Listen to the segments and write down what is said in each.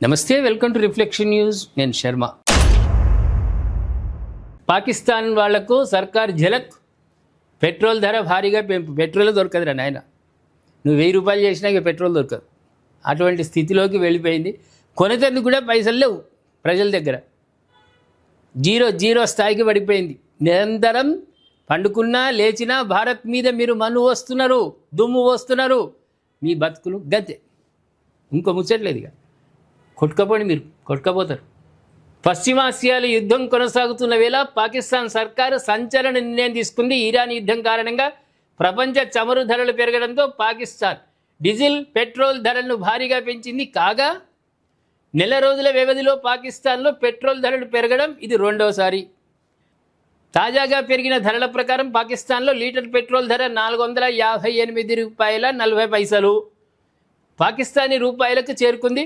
నమస్తే, welcome to reflection news. నేను శర్మ. పాకిస్తాన్ వాళ్లకు సర్కార్ ఝలక్. పెట్రోల్ ధర భారీగా పెంపు. పెట్రోల్ దొరకదురా నాయన. నువ్వు 1000 రూపాయలు చేసినా ఇక పెట్రోల్ దొరకదు. అటువంటి స్థితిలోకి వెళ్ళిపోయింది. కొనేందుకు కూడా పైసలు లేవు ప్రజల దగ్గర. జీరో స్థాయికి పడిపోయింది. నిరంతరం పండుకున్నా లేచినా భారత్ మీద మీరు మన్ను వస్తున్నారు, దుమ్ము వస్తున్నారు. మీ బతుకులు గతే. ఇంకో ముచ్చట్లేదు. ఇక కొట్టుకపోండి, మీరు కొట్టుకపోతారు. పశ్చిమాసియాలో యుద్ధం కొనసాగుతున్న వేళ పాకిస్తాన్ సర్కారు సంచలన నిర్ణయం తీసుకుంది. ఇరాన్ యుద్ధం కారణంగా ప్రపంచ చమురు ధరలు పెరగడంతో పాకిస్తాన్ డీజిల్, పెట్రోల్ ధరలను భారీగా పెంచింది. కాగా నెల రోజుల వ్యవధిలో పాకిస్తాన్లో పెట్రోల్ ధరలు పెరగడం ఇది రెండోసారి. తాజాగా పెరిగిన ధరల ప్రకారం పాకిస్తాన్లో లీటర్ పెట్రోల్ ధర 458 రూపాయల 40 పైసలు పాకిస్తానీ రూపాయలకు చేరుకుంది.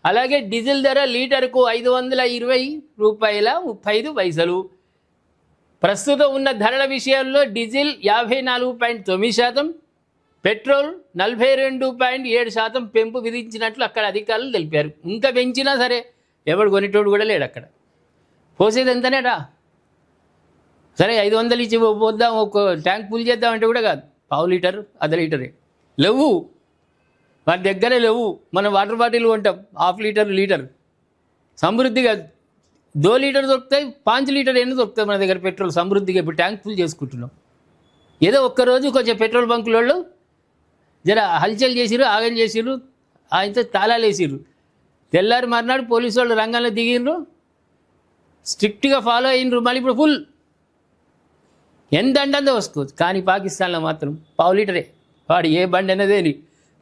అలాగే డీజిల్ ధర లీటర్కు 520 రూపాయల 35 పైసలు. ప్రస్తుతం ఉన్న ధరల విషయంలో డీజిల్ 54.9%, పెట్రోల్ 42.7% పెంపు విధించినట్లు అక్కడ అధికారులు తెలిపారు. ఇంకా పెంచినా సరే ఎవడు కొనేటోడు కూడా లేడు అక్కడ. పోసేది ఎంతనేడా? సరే 500 ఇచ్చి పోద్దాం, ఒక ట్యాంక్ ఫుల్ చేద్దామంటే కూడా కాదు. పావు లీటర్, అర్ధ లీటరే లేవు వాటి దగ్గరే లేవు. మనం వాటర్ బాటిల్ కొంటాం, హాఫ్ లీటర్ సమృద్ధిగా 2 లీటర్ దొరుకుతాయి, 5 లీటర్ ఎన్ని దొరుకుతాయి మన దగ్గర పెట్రోల్ సమృద్ధిగా. ఇప్పుడు ట్యాంక్ ఫుల్ చేసుకుంటున్నాం. ఏదో ఒక్కరోజు కొంచెం పెట్రోల్ బంకుల వాళ్ళు జర హల్చల్ చేసిరు, ఆగం చేసిరు, ఆయనతో తాళాలు వేసిర్రు. తెల్లారి మర్నాడు పోలీసు వాళ్ళు రంగంలో దిగిర్రు, స్ట్రిక్ట్గా ఫాలో అయినరు. మళ్ళీ ఇప్పుడు ఫుల్ ఎంత అంటుందో వస్తుంది. కానీ పాకిస్తాన్లో మాత్రం పావు లీటరే. వాడు ఏ బండి అనేదేని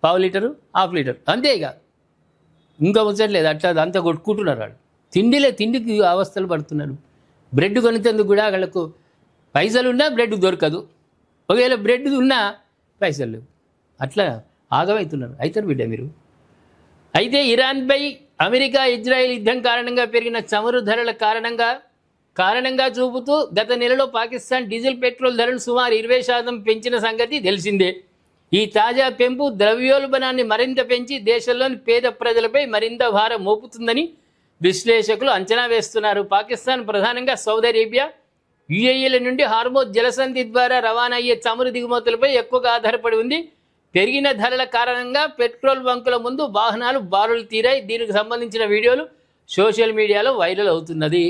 పావు లీటరు, హాఫ్ లీటర్ అంతే. ఇక ఇంకా ముచ్చట్లేదు. అట్లా అంతా కొట్టుకుంటున్నారు వాళ్ళు. తిండికి అవస్థలు పడుతున్నారు. బ్రెడ్ కొనేందుకు కూడా వాళ్ళకు పైసలు ఉన్నా బ్రెడ్ దొరకదు. ఒకవేళ బ్రెడ్ ఉన్నా పైసలు లేవు. అట్లా ఆగమవుతున్నారు. అవుతారు బిడ్డ మీరు. అయితే ఇరాన్పై అమెరికా, ఇజ్రాయెల్ యుద్ధం కారణంగా పెరిగిన చమురు ధరల కారణంగా చూపుతూ గత నెలలో పాకిస్తాన్ డీజిల్, పెట్రోల్ ధరలు సుమారు 20% పెంచిన సంగతి తెలిసిందే. ఈ తాజా పెంపు ద్రవ్యోల్బణాన్ని మరింత పెంచి దేశంలోని పేద ప్రజలపై మరింత భారం మోపుతుందని విశ్లేషకులు అంచనా వేస్తున్నారు. పాకిస్తాన్ ప్రధానంగా సౌదీ అరేబియా, యుఏఈల నుండి హార్మోజ్ జలసంధి ద్వారా రవాణా అయ్యే చమురు దిగుమతులపై ఎక్కువగా ఆధారపడి ఉంది. పెరిగిన ధరల కారణంగా పెట్రోల్ బంకుల ముందు వాహనాలు బారులు తీరాయి. దీనికి సంబంధించిన వీడియోలు సోషల్ మీడియాలో వైరల్ అవుతుంది.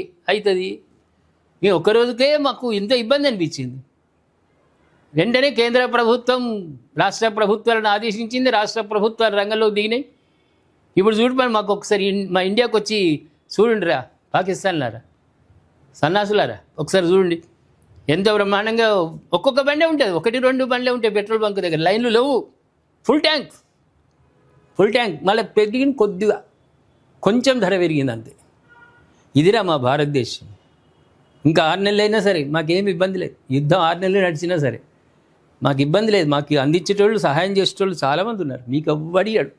మేము ఒక్కరోజుకే మాకు ఇంత ఇబ్బంది అనిపించింది. వెంటనే కేంద్ర ప్రభుత్వం రాష్ట్ర ప్రభుత్వాలను ఆదేశించింది. రాష్ట్ర ప్రభుత్వాలు రంగంలోకి దిగినాయి. ఇప్పుడు చూడమని మాకు ఒకసారి మా ఇండియాకి వచ్చి చూడండిరా పాకిస్తాన్లారా, సన్నాసులారా, ఒకసారి చూడండి ఎంత బ్రహ్మాండంగా. ఒక్కొక్క బండే ఉంటుంది, 1-2 బండ్లే ఉంటాయి పెట్రోల్ బంక్ దగ్గర. లైన్లు లేవు. ఫుల్ ట్యాంక్ మళ్ళీ పెరిగిన కొద్దిగా కొంచెం ధర పెరిగింది అంతే. ఇదిరా మా భారతదేశం. ఇంకా 6 నెలలు అయినా సరే మాకేం ఇబ్బంది లేదు. యుద్ధం 6 నెలలు నడిచినా సరే మాకు ఇబ్బంది లేదు. మాకు అందించేటోళ్ళు, సహాయం చేసేటోళ్ళు చాలామంది ఉన్నారు. మీకు ఎవ్వడియాడు.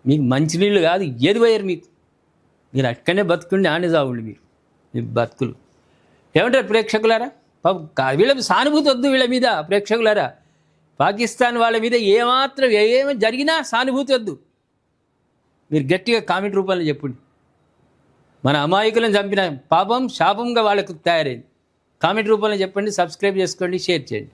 మీకు మంచినీళ్ళు కాదు ఏది పోయారు. మీరు అక్కడనే బతుకుండి ఆనే చావుండి మీరు. మీ బతుకులు ఏమంటారు ప్రేక్షకులారా? వీళ్ళ సానుభూతి వద్దు వీళ్ళ మీద. ప్రేక్షకులారా, పాకిస్తాన్ వాళ్ళ మీద ఏమాత్రం ఏమి జరిగినా సానుభూతి వద్దు. మీరు గట్టిగా కామెంట్ రూపంలో చెప్పండి. మన అమాయకులను చంపిన పాపం శాపంగా వాళ్ళకు తయారైంది. కామెంట్ రూపంలో చెప్పండి. సబ్స్క్రైబ్ చేసుకోండి, షేర్ చేయండి.